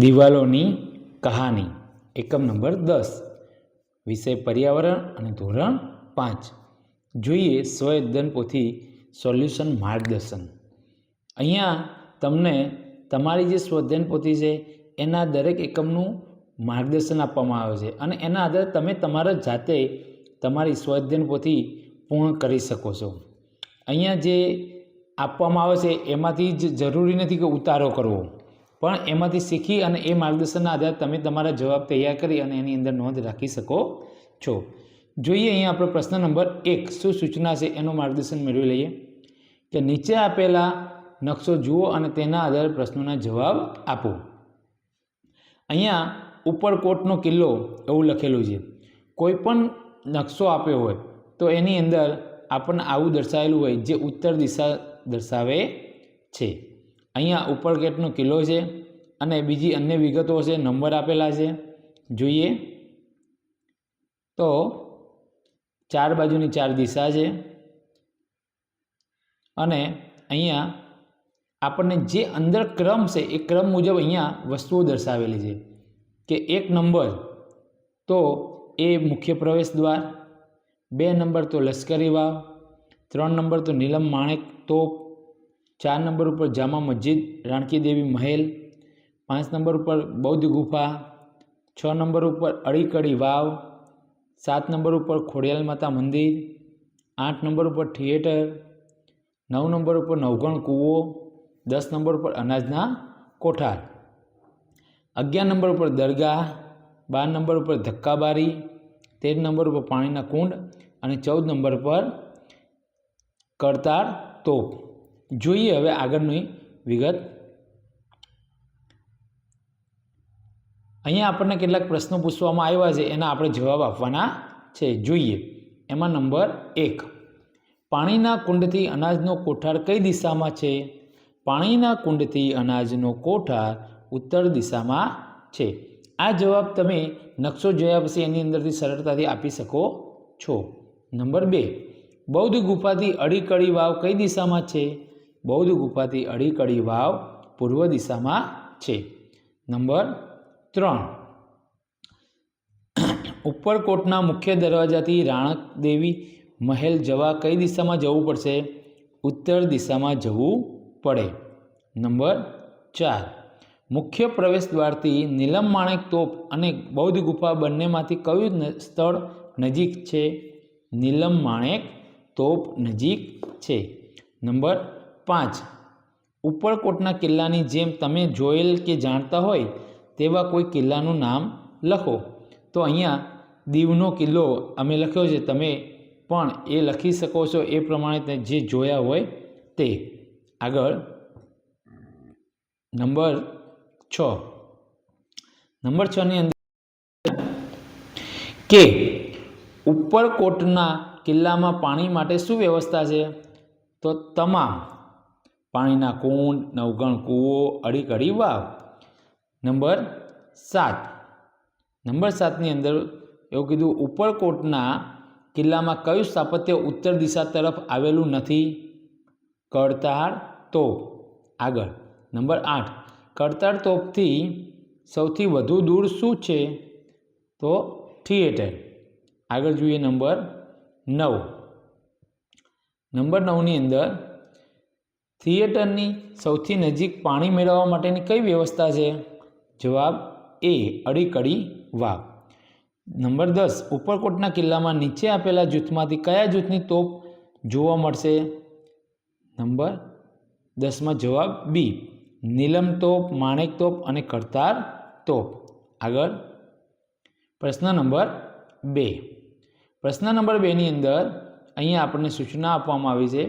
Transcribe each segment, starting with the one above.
દિવાલોની કહાની એકમ નંબર 10 વિષય પર્યાવરણ અને ધોરણ 5 જોઈએ સ્વઅધ્યયન પોથી સોલ્યુશન માર્ગદર્શન। અહીંયા તમને તમારી જે સ્વઅધ્યયન પોથી છે એના દરેક એકમનું માર્ગદર્શન આપવામાં આવે છે અને એના આધારે તમે તમારા જાતે તમારી સ્વઅધ્યયન પોથી પૂર્ણ કરી શકો છો। અહીંયા જે આપવામાં આવે છે એમાંથી જ જરૂરી નથી કે ઉતારો કરવો, પણ એમાંથી શીખી અને એ માર્ગદર્શનના આધારે તમે તમારા જવાબ તૈયાર કરી અને એની અંદર નોંધ રાખી શકો છો। જોઈએ અહીંયા આપણે પ્રશ્ન નંબર 1 શું સૂચના છે એનું માર્ગદર્શન મેળવી લઈએ કે નીચે આપેલા નકશો જુઓ અને તેના આધારે પ્રશ્નોના જવાબ આપો। અહીંયા ઉપરકોટનો કિલ્લો એવું લખેલું છે। કોઈ પણ નકશો આપ્યો હોય તો એની અંદર આપણને આવું દર્શાવેલું હોય જે ઉત્તર દિશા દર્શાવે છે। અહીંયા ઉપરકોટનો કિલ્લો છે અને બીજી અન્ય વિગતો છે, નંબર આપેલા છે। જોઈએ તો 4 બાજુની 4 દિશા છે અને અહીંયા આપણને જે અંદર ક્રમ છે એ ક્રમ મુજબ અહીંયા વસ્તુઓ દર્શાવેલી છે કે 1 નંબર તો એ મુખ્ય પ્રવેશ દ્વાર, 2 નંબર તો લશ્કરી વાવ, 3 નંબર તો નીલમ માણેક તોપ, 4 નંબર ઉપર જામા મસ્જિદ રાણકી દેવી મહેલ, 5 નંબર ઉપર બૌદ્ધ ગુફા, 6 નંબર ઉપર અડીકડી વાવ, 7 નંબર ઉપર ખોડિયાલ માતા મંદિર, 8 નંબર ઉપર થિયેટર, 9 નંબર ઉપર નવઘણ કૂવો, 10 નંબર ઉપર અનાજના કોઠાર, 11 નંબર ઉપર દરગાહ, 12 નંબર ઉપર ધક્કાબારી, 13 નંબર ઉપર પાણીના કુંડ અને 14 નંબર પર કરતાર તોપ। જોઈએ હવે આગળની વિગત। અહીંયા આપણને કેટલાક પ્રશ્નો પૂછવામાં આવ્યા છે, એના આપણે જવાબ આપવાના છે। જોઈએ એમાં નંબર 1 પાણીના કુંડથી અનાજનો કોઠાર કઈ દિશામાં છે? પાણીના કુંડથી અનાજનો કોઠાર ઉત્તર દિશામાં છે। આ જવાબ તમે નકશો જોયા પછી એની અંદરથી સરળતાથી આપી શકો છો। નંબર 2 બૌદ્ધ ગુફાથી અડીકડી વાવ કઈ દિશામાં છે? બૌદ્ધ ગુફાથી અડીકડી વાવ પૂર્વ દિશામાં છે। નંબર 3 ઉપરકોટના મુખ્ય દરવાજાથી રાણક દેવી મહેલ જવા કઈ દિશામાં જવું પડશે? ઉત્તર દિશામાં જવું પડે। નંબર 4 મુખ્ય પ્રવેશ દ્વારથી નીલમ માણેક તોપ અને બૌદ્ધ ગુફા બંનેમાંથી કયું સ્થળ નજીક છે? નીલમ માણેક તોપ નજીક છે। નંબર 5 ઉપરકોટના કિલ્લાની જેમ તમે જોયેલ કે જાણતા હોય તેવા કોઈ કિલ્લાનું નામ લખો। તો અહીંયા દીવનો કિલ્લો અમે લખ્યો છે, તમે પણ એ લખી શકો છો એ પ્રમાણે જે જોયા હોય તે। આગળ નંબર 6 નંબર 6 ની અંદર કે ઉપરકોટના કિલ્લામાં પાણી માટે શું વ્યવસ્થા છે? તો તમામ પાણીના કુંડ, નવઘણ કૂવો, અડીકડી વાવ। નંબર 7 ની અંદર એવું કીધું ઉપરકોટના કિલ્લામાં કયું સ્થાપત્ય ઉત્તર દિશા તરફ આવેલું નથી? કરતાર તોપ। આગળ નંબર 8 કરતાર તોપથી સૌથી વધુ દૂર શું છે? તો થિયેટર। આગળ જોઈએ નંબર 9 ની અંદર થિયેટરની સૌથી નજીક પાણી મેળવવા માટેની કઈ વ્યવસ્થા છે? જવાબ એ અડીકડી વાવ। નંબર 10 ઉપરકોટના કિલ્લામાં નીચે આપેલા જૂથમાંથી કયા જૂથની તોપ જોવા મળશે? નંબર 10માં જવાબ બી નીલમ તોપ, માણેક તોપ અને કરતાર તોપ। આગળ પ્રશ્ન નંબર 2 ની અંદર અહીંયા આપણને સૂચના આપવામાં આવી છે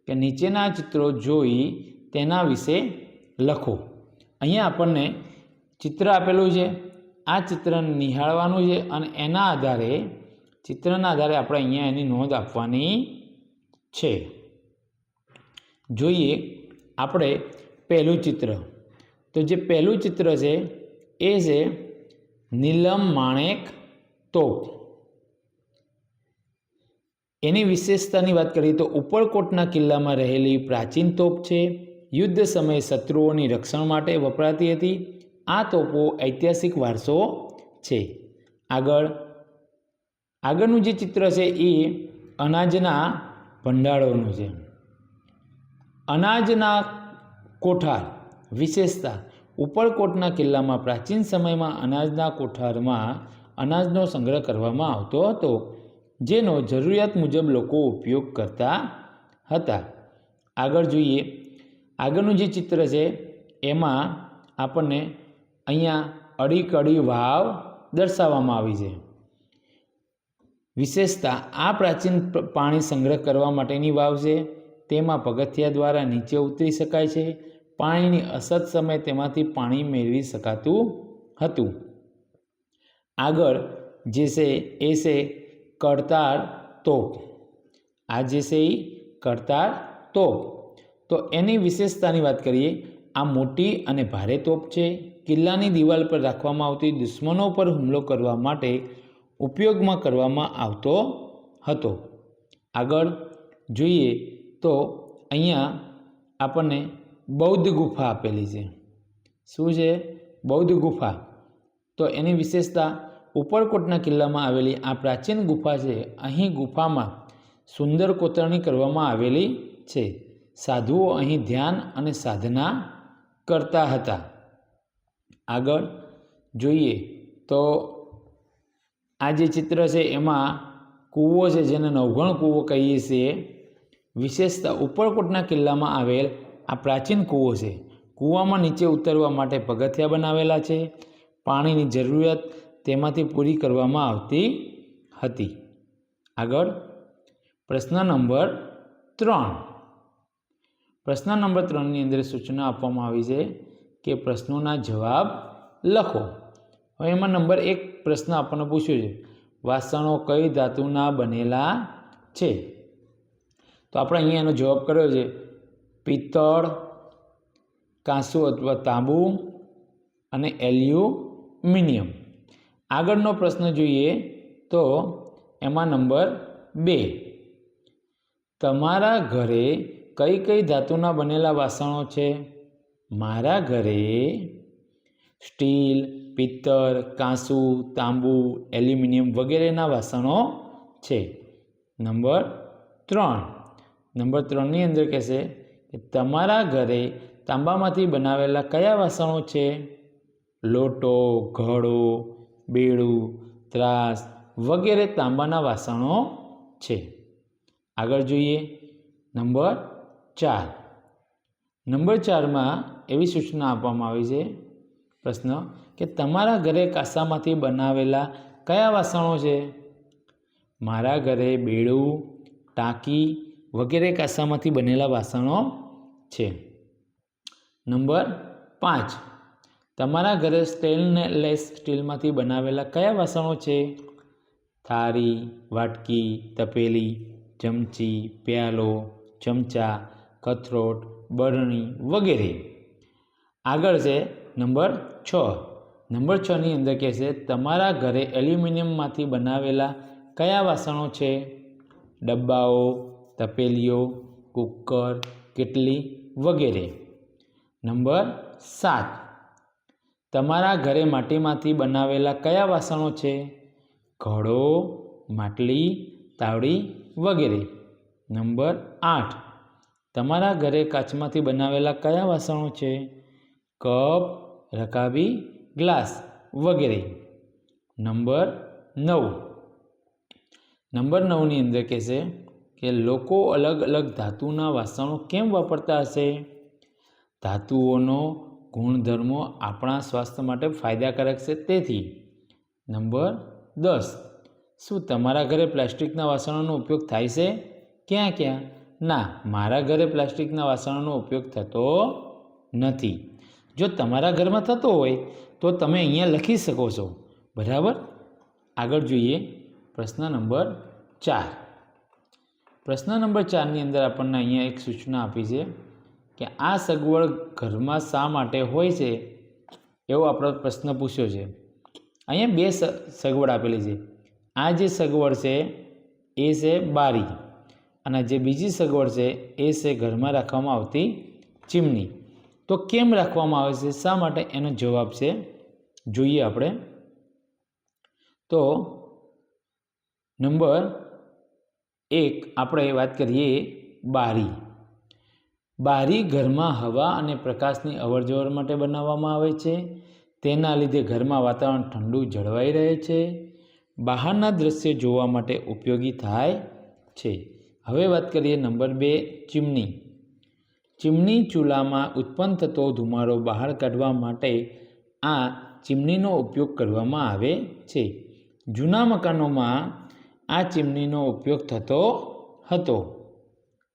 કે નીચેના ચિત્રો જોઈ તેના વિશે લખો। અહીંયા આપણને ચિત્ર આપેલું છે, આ ચિત્રને નિહાળવાનું છે અને એના આધારે ચિત્રના આધારે આપણે અહીંયા એની નોંધ આપવાની છે। જોઈએ આપણે પહેલું ચિત્ર, તો જે પહેલું ચિત્ર છે એ છે નીલમ માણેક તોપ। એની વિશેષતાની વાત કરીએ તો ઉપરકોટના કિલ્લામાં રહેલી પ્રાચીન તોપ છે, યુદ્ધ સમયે શત્રુઓની રક્ષણ માટે વપરાતી હતી આ તોપો ઐતિહાસિક વારસો છે. આગળનું જે ચિત્ર છે એ અનાજના ભંડારોનું છે. અનાજના કોઠાર વિશેષતા. ઉપરકોટના કિલ્લામાં પ્રાચીન સમયમાં અનાજના કોઠારમાં અનાજનો સંગ્રહ કરવામાં આવતો હતો, જેનો જરૂરિયાત મુજબ લોકો ઉપયોગ કરતા હતા. આગળ જોઈએ, આગળનું જે ચિત્ર છે એમાં આપણને અહીંયા અડીકડી વાવ દર્શાવવામાં આવી છે. વિશેષતા. આ પ્રાચીન પાણી સંગ્રહ કરવા માટેની વાવ છે. તેમાં પગથિયા દ્વારા નીચે ઉતરી શકાય છે. પાણીની અછત સમયે તેમાંથી પાણી મેળવી શકાતું હતું. આગળ જે છે એ છે કરતાળ તોપ. આ જે છે એ કરતાળ તોપ. તો એની વિશેષતાની વાત કરીએ. આ મોટી અને ભારે તોપ છે. કિલ્લાની દિવાલ પર રાખવામાં આવતી દુશ્મનો પર હુમલો કરવા માટે ઉપયોગમાં કરવામાં આવતો હતો. આગળ જોઈએ તો અહીંયા આપણને બૌદ્ધ ગુફા આપેલી છે. શું છે? બૌદ્ધ ગુફા. તો એની વિશેષતા. ઉપરકોટના કિલ્લામાં આવેલી આ પ્રાચીન ગુફા છે. અહીં ગુફામાં સુંદર કોતરણી કરવામાં આવેલી છે. સાધુઓ અહીં ધ્યાન અને સાધના કરતા હતા. આગળ જોઈએ તો આ જે ચિત્ર છે એમાં કૂવો છે, જેને નવઘણ કૂવો કહીએ છીએ. વિશેષતા. ઉપરકોટના કિલ્લામાં આવેલ આ પ્રાચીન કૂવો છે. કૂવામાં નીચે ઉતરવા માટે પગથિયા બનાવેલા છે. પાણીની જરૂરિયાત તેમાંથી પૂરી કરવામાં આવતી હતી. આગળ પ્રશ્ન નંબર 3. પ્રશ્ન નંબર 3ની અંદર સૂચના આપવામાં આવી છે કે પ્રશ્નોના જવાબ લખો. હવે એમાં નંબર 1 પ્રશ્ન આપણને પૂછ્યો છે, વાસણો કઈ ધાતુના બનેલા છે? તો આપણે અહીંયા એનો જવાબ કર્યો છે પિત્તળ, કાંસુ અથવા તાંબુ અને એલ્યુમિનિયમ. આગળનો પ્રશ્ન જોઈએ તો એમાં નંબર 2, તમારા ઘરે કઈ કઈ ધાતુના બનેલા વાસણો છે? મારા ઘરે સ્ટીલ, પિત્તળ, કાંસુ, તાંબુ, એલ્યુમિનિયમ વગેરેના વાસણો છે. નંબર 3. નંબર 3ની અંદર કહેશે કે તમારા ઘરે તાંબામાંથી બનાવેલા કયા વાસણો છે? લોટો, ઘડો, બેડું, ત્રાસ વગેરે તાંબાના વાસણો છે. આગળ જોઈએ નંબર 4. નંબર 4માં એવી સૂચના આપવામાં આવી છે પ્રશ્ન કે તમારા ઘરે કાંસામાંથી બનાવેલા કયા વાસણો છે? મારા ઘરે બેડું, ટાંકી વગેરે કાંસામાંથી બનેલા વાસણો છે. નંબર 5, તમારા ઘરે સ્ટેનલેસ સ્ટીલમાંથી બનાવેલા કયા વાસણો છે? થાળી, વાટકી, તપેલી, ચમચી, પ્યાલો, ચમચા, કથરોટ, બરણી વગેરે. આગળ છે નંબર 6. નંબર 6ની અંદર કહેશે તમારા ઘરે એલ્યુમિનિયમમાંથી બનાવેલા કયા વાસણો છે? ડબ્બાઓ, તપેલીઓ, કુકર, કેટલી વગેરે. નંબર 7, તમારા ઘરે માટીમાંથી બનાવેલા કયા વાસણો છે? ઘડો, માટલી, તાવડી વગેરે. નંબર 8, તમારા ઘરે કાચમાંથી બનાવેલા કયા વાસણો છે? કપ, રકાબી, ગ્લાસ વગેરે. નંબર 9. નંબર 9ની અંદર કહેશે કે લોકો અલગ અલગ ધાતુના વાસણો કેમ વાપરતા હશે? ધાતુઓનો ગુણધર્મો આપણા સ્વાસ્થ્ય માટે ફાયદાકારક છે તેથી. નંબર 10, શું તમારા ઘરે પ્લાસ્ટિકના વાસણોનો ઉપયોગ થાય છે? ક્યાં ક્યાં? ના, મારા ઘરે પ્લાસ્ટિકના વાસણોનો ઉપયોગ થતો નથી. જો તમારા ઘરમાં થતો હોય તો તમે અહીંયા લખી શકો છો. બરાબર. આગળ જોઈએ પ્રશ્ન નંબર 4. પ્રશ્ન નંબર 4ની અંદર આપણને અહીંયા એક સૂચના આપી છે કે આ સગવડ ઘરમાં શા માટે હોય છે એવો આપણો પ્રશ્ન પૂછ્યો છે. અહીંયા 2 સગવડ આપેલી છે. આ જે સગવડ છે એ છે બારી અને જે બીજી સગવડ છે એ છે ઘરમાં રાખવામાં આવતી ચીમની. તો કેમ રાખવામાં આવે છે, શા માટે, એનો જવાબ છે જોઈએ આપણે. તો નંબર 1 આપણે વાત કરીએ બારી. બારી ઘરમાં હવા અને પ્રકાશની અવરજવર માટે બનાવવામાં આવે છે. તેના લીધે ઘરમાં વાતાવરણ ઠંડુ જળવાઈ રહે છે. બહારના દ્રશ્ય જોવા માટે ઉપયોગી થાય છે. હવે વાત કરીએ નંબર 2 ચીમની. ચીમની ચૂલામાં ઉત્પન્ન થતો ધુમાડો બહાર કાઢવા માટે આ ચીમનીનો ઉપયોગ કરવામાં આવે છે. જૂના મકાનોમાં આ ચીમનીનો ઉપયોગ થતો હતો.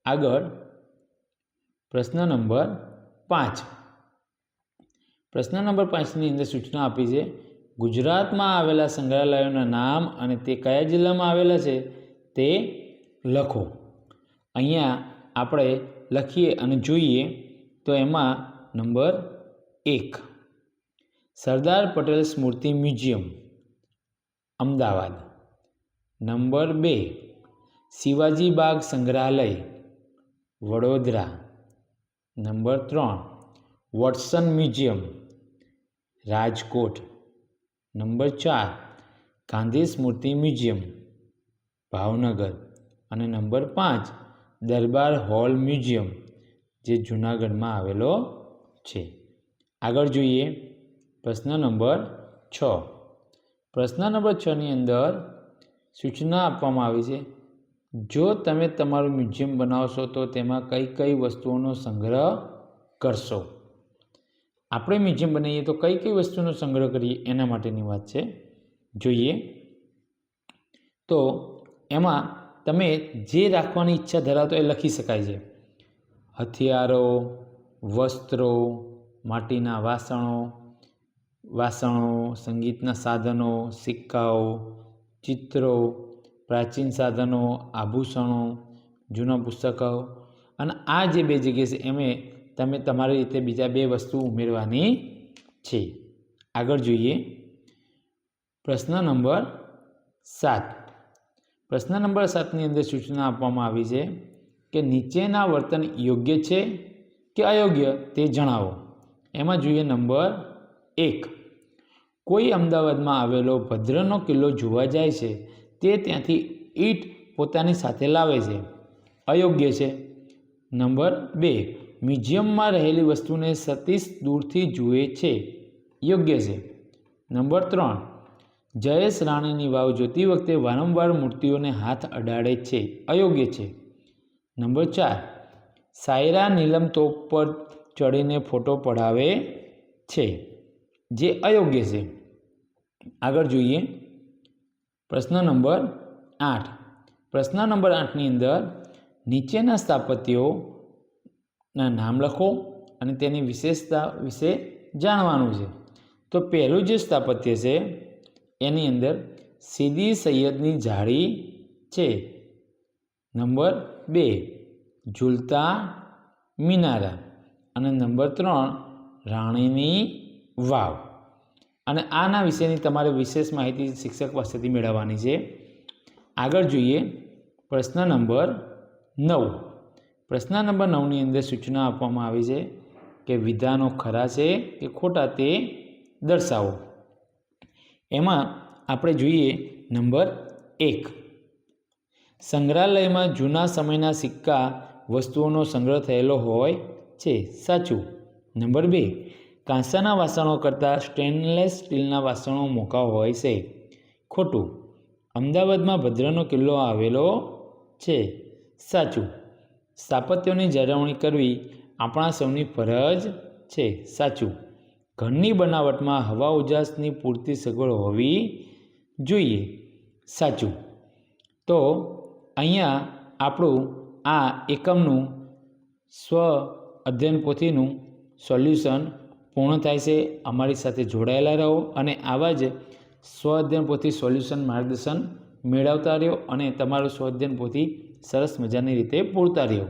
આગળ પ્રશ્ન નંબર 5. પ્રશ્ન નંબર 5ની અંદર સૂચના આપી છે. ગુજરાતમાં આવેલા સંગ્રહાલયોના નામ અને તે કયા જિલ્લામાં આવેલા છે તે લખો. અહીંયા આપણે લખીએ અને જોઈએ તો એમાં number 1 Sardar Patel Smriti museum Ahmedabad. Number 2 Shivaji Bagh સંગ્રહાલય Vadodara. Number 3 Watson museum Rajkot. Number 4 Gandhi Smriti museum Bhavnagar. અને નંબર 5 દરબાર હોલ મ્યુઝિયમ જે જૂનાગઢમાં આવેલો છે. આગળ જોઈએ પ્રશ્ન નંબર 6. પ્રશ્ન નંબર 6ની અંદર સૂચના આપવામાં આવી છે. જો તમે તમારું મ્યુઝિયમ બનાવશો તો તેમાં કઈ કઈ વસ્તુઓનો સંગ્રહ કરશો. આપણે મ્યુઝિયમ બનાવીએ તો કઈ કઈ વસ્તુનો સંગ્રહ કરીએ એના માટેની વાત છે. જોઈએ તો એમાં તમે જે રાખવાની ઈચ્છા ધરાવતો એ લખી શકાય છે. હથિયારો, વસ્ત્રો, માટીના વાસણો, સંગીતના સાધનો, સિક્કાઓ, ચિત્રો, પ્રાચીન સાધનો, આભૂષણો, જૂના પુસ્તકો. અને આ જે 2 જગ્યા છે તમે તમારી રીતે બીજા 2 વસ્તુ ઉમેરવાની છે. આગળ જોઈએ પ્રશ્ન નંબર 7. પ્રશ્ન નંબર 7ની અંદર સૂચના આપવામાં આવી છે કે નીચેના વર્તન યોગ્ય છે કે અયોગ્ય તે જણાવો. એમાં જોઈએ નંબર 1 કોઈ અમદાવાદમાં આવેલો ભદ્રનો કિલ્લો જોવા જાય છે તે ત્યાંથી ઈંટ પોતાની સાથે લાવે છે. અયોગ્ય છે. નંબર 2 મ્યુઝિયમમાં રહેલી વસ્તુને સતીશ દૂરથી જુએ છે. યોગ્ય છે. નંબર 3 જયેશ રાણીની વાવ જોતી વખતે વારંવાર મૂર્તિઓને હાથ અડાડે છે. અયોગ્ય છે. નંબર 4 સાયરા નીલમ તોપ પર ચડીને ફોટો પડાવે છે. જે અયોગ્ય છે. આગળ જોઈએ પ્રશ્ન નંબર 8. પ્રશ્ન નંબર 8ની અંદર નીચેના સ્થાપત્યોના નામ લખો અને તેની વિશેષતા વિશે જાણવાનું છે. તો પહેલું જે સ્થાપત્ય છે એની અંદર સીદી સૈયદની જાળી છે. નંબર 2 ઝૂલતા મિનારા. અને નંબર 3 રાણીની વાવ. અને આના વિશેની તમારે વિશેષ માહિતી શિક્ષક પાસેથી મેળવવાની છે. આગળ જોઈએ પ્રશ્ન નંબર 9. પ્રશ્ન નંબર 9ની અંદર સૂચના આપવામાં આવી છે કે વિધાનો ખરા છે કે ખોટા તે દર્શાવો. એમાં આપણે જોઈએ નંબર 1 સંગ્રહાલયમાં જૂના સમયના સિક્કા વસ્તુઓનો સંગ્રહ થયેલો હોય છે. સાચું. નંબર 2 કાંસાના વાસણો કરતાં સ્ટેનલેસ સ્ટીલના વાસણો મોંઘા હોય છે. ખોટું. અમદાવાદમાં ભદ્રનો કિલ્લો આવેલો છે. સાચું. સ્થાપત્યોની જાળવણી કરવી આપણા સૌની ફરજ છે. સાચું. ઘરની બનાવટમાં હવા ઉજાસની પૂરતી સગવડ હોવી જોઈએ. સાચું. તો અહીંયા આપણું આ એકમનું સ્વ અધ્યયન પોથીનું સોલ્યુશન પૂર્ણ થાય છે. અમારી સાથે જોડાયેલા રહો અને આવા જ સ્વ અધ્યયન પોથી સોલ્યુશન માર્ગદર્શન મેળવતા રહ્યો અને તમારું સ્વ અધ્યયન પોથી સરસ મજાની રીતે પૂરતા રહ્યો.